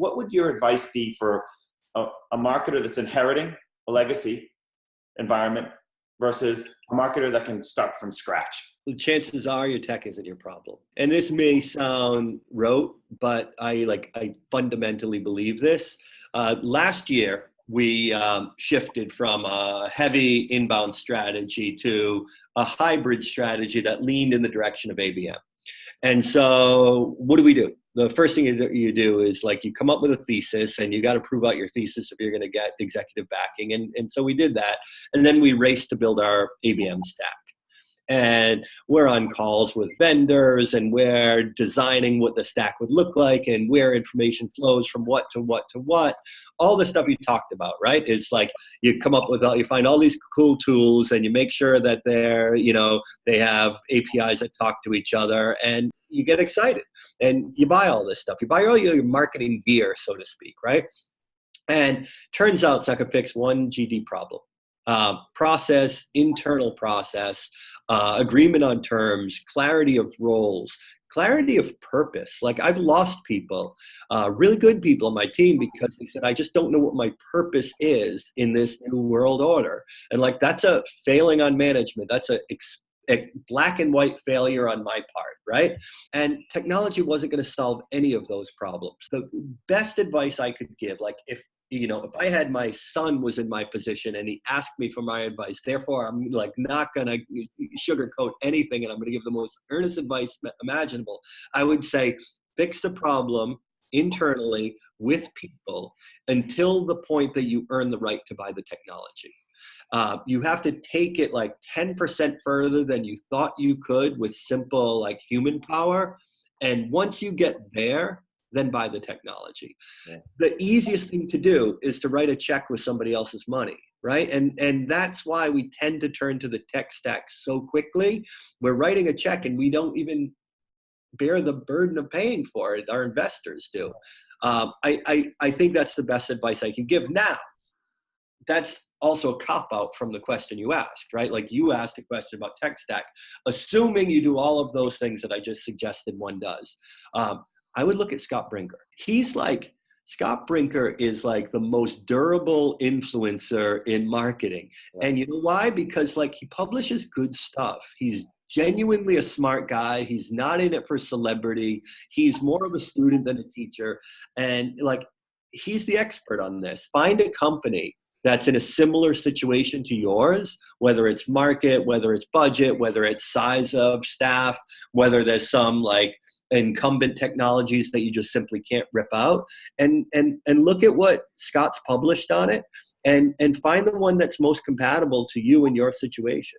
what would your advice be for a marketer that's inheriting a legacy environment versus a marketer that can start from scratch? The chances are your tech isn't your problem. And this may sound rote, but I fundamentally believe this. Last year, we shifted from a heavy inbound strategy to a hybrid strategy that leaned in the direction of ABM. And so what do? The first thing you do is you come up with a thesis, and you got to prove out your thesis if you're going to get executive backing. And so we did that. And then we raced to build our ABM stack. And we're on calls with vendors, and we're designing what the stack would look like and where information flows from what to what to what. All the stuff you talked about, right? It's you come up with you find all these cool tools, and you make sure that they have APIs that talk to each other, and you get excited and you buy all this stuff. You buy all your marketing gear, so to speak, right? And turns out it's not going to fix one GD problem. Process, internal process, agreement on terms, clarity of roles, clarity of purpose. I've lost people, really good people on my team, because they said, I just don't know what my purpose is in this new world order. And that's a failing on management. That's a black and white failure on my part, right? And technology wasn't going to solve any of those problems. The best advice I could give, if I had my son was in my position and he asked me for my advice, therefore I'm not going to sugarcoat anything, and I'm going to give the most earnest advice imaginable. I would say, fix the problem internally with people until the point that you earn the right to buy the technology. You have to take it 10% further than you thought you could with simple human power. And once you get there, then buy the technology. Yeah. The easiest thing to do is to write a check with somebody else's money, right? And that's why we tend to turn to the tech stack so quickly. We're writing a check and we don't even bear the burden of paying for it. Our investors do. I think that's the best advice I can give. Now, that's also a cop-out from the question you asked, right? You asked a question about tech stack, assuming you do all of those things that I just suggested one does. I would look at Scott Brinker. Scott Brinker is the most durable influencer in marketing. Right. And you know why? Because he publishes good stuff. He's genuinely a smart guy. He's not in it for celebrity. He's more of a student than a teacher. And he's the expert on this. Find a company that's in a similar situation to yours, whether it's market, whether it's budget, whether it's size of staff, whether there's some incumbent technologies that you just simply can't rip out, and look at what Scott's published on it, and find the one that's most compatible to you and your situation.